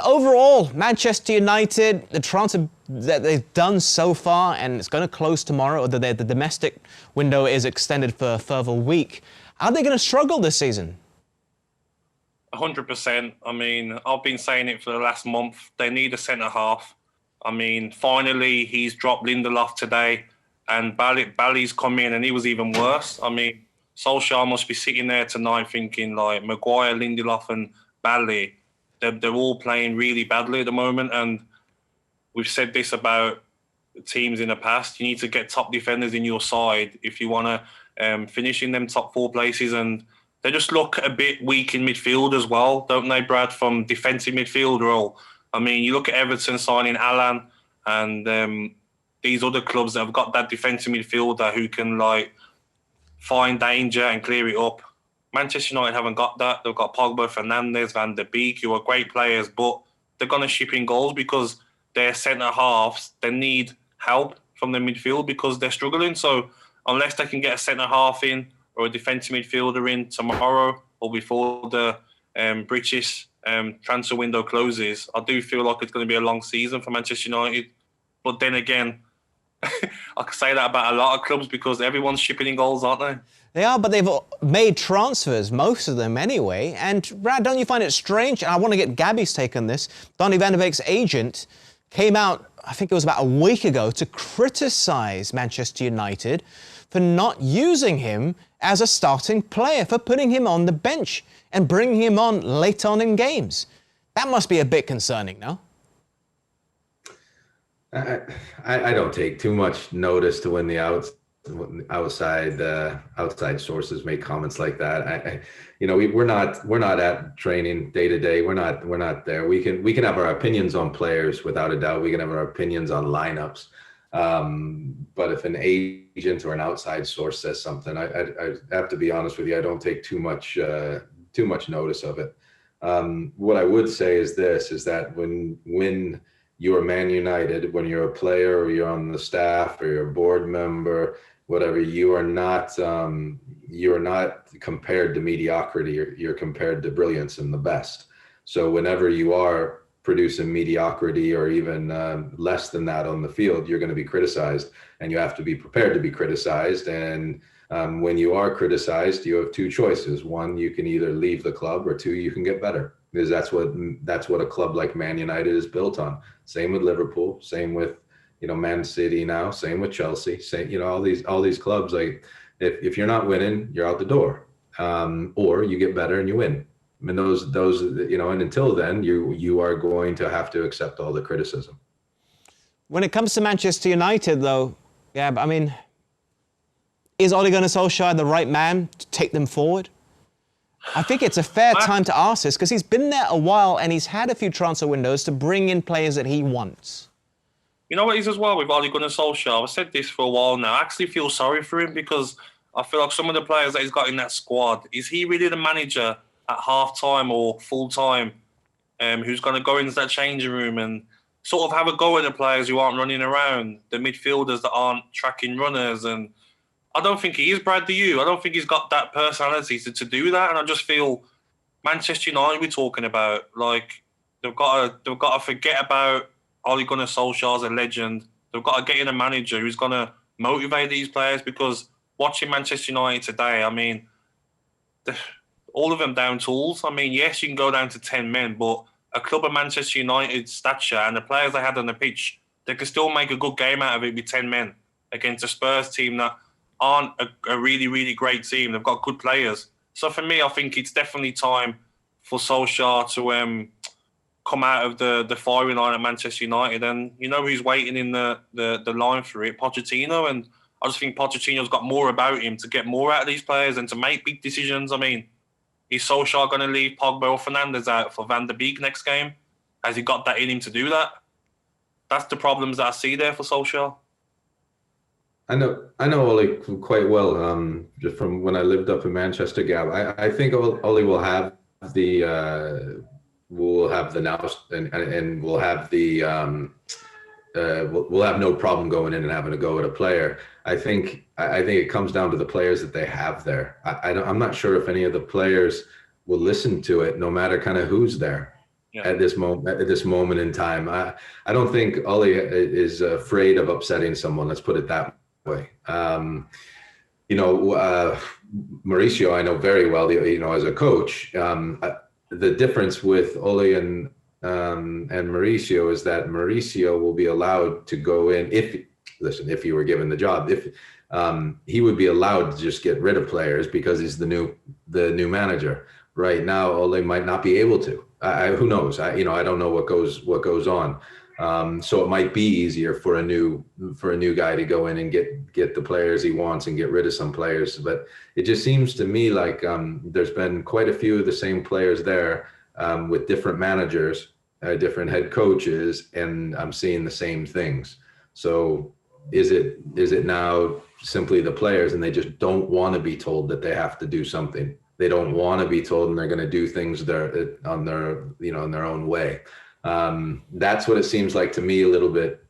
Overall, Manchester United, the transfer that they've done so far, and it's going to close tomorrow, or the domestic window is extended for a further week. Are they going to struggle this season? 100%. I mean, I've been saying it for the last month. They need a centre-half. I mean, finally, he's dropped Lindelof today, and Bally's come in, and he was even worse. I mean, Solskjaer must be sitting there tonight thinking, like, Maguire, Lindelof, and Bally, they're all playing really badly at the moment, and we've said this about teams in the past. You need to get top defenders in your side if you want to finish in them top 4 places, and they just look a bit weak in midfield as well, don't they, Brad, from defensive midfield role? I mean, you look at Everton signing Alan and these other clubs that have got that defensive midfielder who can, like, find danger and clear it up. Manchester United haven't got that. They've got Pogba, Fernandes, Van der Beek, who are great players, but they're going to ship in goals because their centre-halves, they need help from the midfield because they're struggling. So unless they can get a centre-half in or a defensive midfielder in tomorrow or before the British transfer window closes, I do feel like it's going to be a long season for Manchester United. But then again, I can say that about a lot of clubs because everyone's shipping in goals, aren't they? They are, but they've made transfers, most of them anyway. And Brad, don't you find it strange? And I want to get Gabby's take on this. Donny van de Beek's agent came out, I think it was about a week ago, to criticise Manchester United for not using him as a starting player, for putting him on the bench and bringing him on late on in games. That must be a bit concerning, no? I don't take too much notice to when the outside sources make comments like that. We're not at training day to day. We're not there. We can have our opinions on players without a doubt. We can have our opinions on lineups. But if an agent or an outside source says something, I have to be honest with you. I don't take too much notice of it. What I would say is this: is that when you're Man United, when you're a player or you're on the staff or you're a board member, whatever, you are not compared to mediocrity. You're compared to brilliance and the best. So whenever you are producing mediocrity or even less than that on the field, you're going to be criticized, and you have to be prepared to be criticized. And when you are criticized, you have 2 choices. 1, you can either leave the club, or 2, you can get better. Because that's what a club like Man United is built on. Same with Liverpool, same with Man City now, same with Chelsea, all these clubs. Like if you're not winning, you're out the door, or you get better and you win. I mean, those and until then, you are going to have to accept all the criticism. When it comes to Manchester United, though, yeah, I mean, is Ole Gunnar Solskjaer the right man to take them forward? I think it's a fair time to ask this because he's been there a while and he's had a few transfer windows to bring in players that he wants. You know what is as well with Ole Gunnar Solskjaer? I've said this for a while now. I actually feel sorry for him because I feel like some of the players that he's got in that squad, is he really the manager at half-time or full-time who's going to go into that changing room and sort of have a go at the players who aren't running around, the midfielders that aren't tracking runners? And I don't think he is, Brad, do you? I don't think he's got that personality to do that. And I just feel Manchester United we're talking about, like, they've got to forget about Ole Gunnar Solskjaer's a legend. They've got to get in a manager who's going to motivate these players, because watching Manchester United today, I mean, all of them down tools. I mean, yes, you can go down to 10 men, but a club of Manchester United's stature and the players they had on the pitch, they could still make a good game out of it with 10 men against a Spurs team that aren't a really, really great team. They've got good players. So for me, I think it's definitely time for Solskjaer to come out of the firing line at Manchester United. And you know who's waiting in the line for it? Pochettino. And I just think Pochettino's got more about him to get more out of these players and to make big decisions. I mean, is Solskjaer going to leave Pogba or Fernandes out for Van der Beek next game? Has he got that in him to do that? That's the problems that I see there for Solskjaer. I know Ole quite well, just from when I lived up in Manchester, Gab. I think Ole will have the nous and we'll have we'll have no problem going in and having a go at a player. I think it comes down to the players that they have there. I'm not sure if any of the players will listen to it, no matter kind of who's there. at this moment in time. I don't think Ole is afraid of upsetting someone. Let's put it that way. Mauricio, I know very well, as a coach. The difference with Ole and Mauricio is that Mauricio will be allowed to go in if he were given the job, he would be allowed to just get rid of players because he's the new manager. Right now, Ole might not be able to. Who knows? I don't know what goes on. So it might be easier for a new guy to go in and get the players he wants and get rid of some players. But it just seems to me like there's been quite a few of the same players there with different managers, different head coaches, and I'm seeing the same things. So is it now simply the players and they just don't want to be told that they have to do something? They don't want to be told and they're going to do things in their own way. That's what it seems like to me a little bit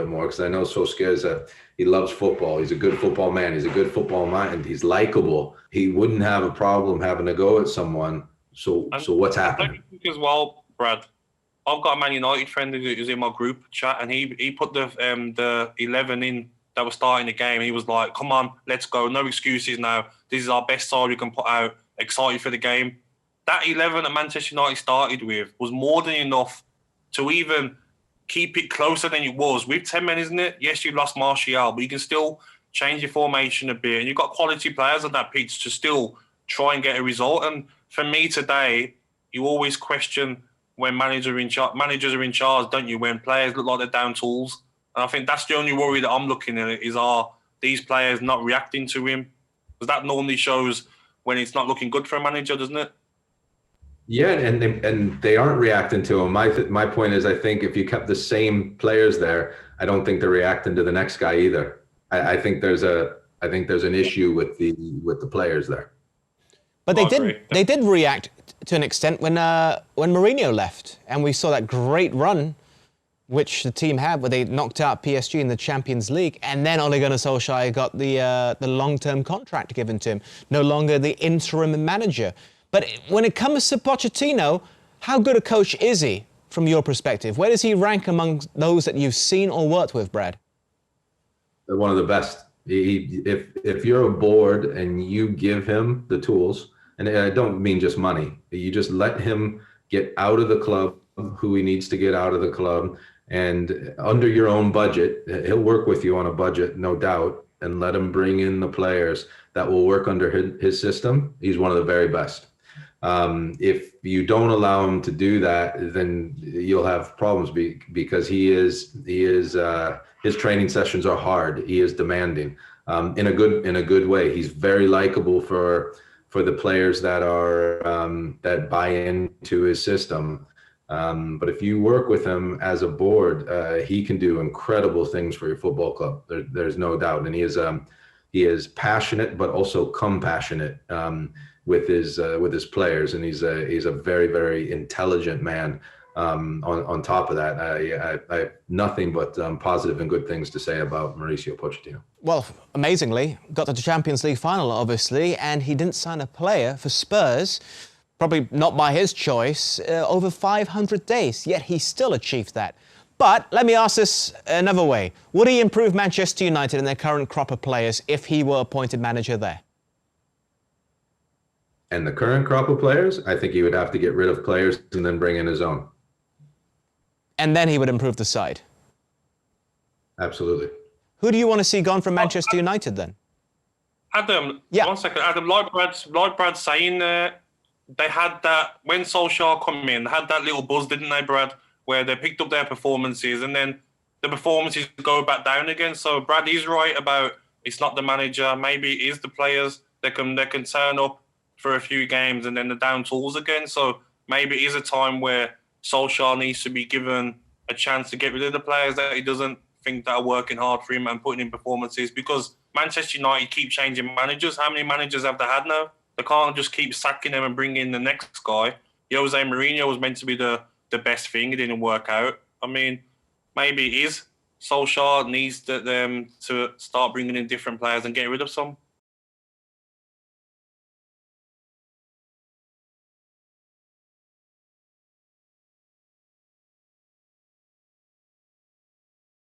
more, because I know Solskjaer he loves football. He's a good football man. He's a good football mind. He's likable. He wouldn't have a problem having to go at someone. So what's happening? I think as well, Brad, I've got a Man United friend who's in my group chat, and he put the 11 in that was starting the game. He was like, "Come on, let's go. No excuses now. This is our best side we can put out. Excited for the game." That 11 that Manchester United started with was more than enough to even keep it closer than it was. With 10 men, isn't it? Yes, you lost Martial, but you can still change your formation a bit. And you've got quality players on that pitch to still try and get a result. And for me today, you always question when managers are in charge, don't you? When players look like they're down tools. And I think that's the only worry that I'm looking at is, are these players not reacting to him? Because that normally shows when it's not looking good for a manager, doesn't it? Yeah, and they aren't reacting to him. My point is, I think if you kept the same players there, I don't think they're reacting to the next guy either. I think there's an issue with the players there. But they did react to an extent when Mourinho left, and we saw that great run which the team had, where they knocked out PSG in the Champions League, and then Ole Gunnar Solskjaer got the long-term contract given to him, no longer the interim manager. But when it comes to Pochettino, how good a coach is he from your perspective? Where does he rank among those that you've seen or worked with, Brad? One of the best. If you're a board and you give him the tools, and I don't mean just money, you just let him get out of the club who he needs to get out of the club, and under your own budget, he'll work with you on a budget, no doubt, and let him bring in the players that will work under his system. He's one of the very best. If you don't allow him to do that, then you'll have problems because his training sessions are hard. He is demanding, in a good way. He's very likable for the players that are that buy into his system. But if you work with him as a board, he can do incredible things for your football club. There's no doubt, and he is passionate, but also compassionate with his players, and he's a very, very intelligent man. On top of that, I have nothing but positive and good things to say about Mauricio Pochettino. Well, amazingly, got to the Champions League final, obviously, and he didn't sign a player for Spurs, probably not by his choice, over 500 days, yet he still achieved that. But let me ask this another way. Would he improve Manchester United and their current crop of players if he were appointed manager there? And the current crop of players, I think he would have to get rid of players and then bring in his own. And then he would improve the side? Absolutely. Who do you want to see gone from Manchester United then? Adam, yeah. 1 second. Adam, like Brad's saying, they had that, when Solskjaer come in, they had that little buzz, didn't they, Brad, where they picked up their performances and then the performances go back down again. So Brad is right about it's not the manager, maybe it is the players. They can turn up for a few games and then they're down tools again. So maybe it is a time where Solskjaer needs to be given a chance to get rid of the players that he doesn't think that are working hard for him and putting in performances, because Manchester United keep changing managers. How many managers have they had now? They can't just keep sacking them and bring in the next guy. Jose Mourinho was meant to be the best thing. It didn't work out. I mean, maybe it is Solskjaer needs them to start bringing in different players and get rid of some.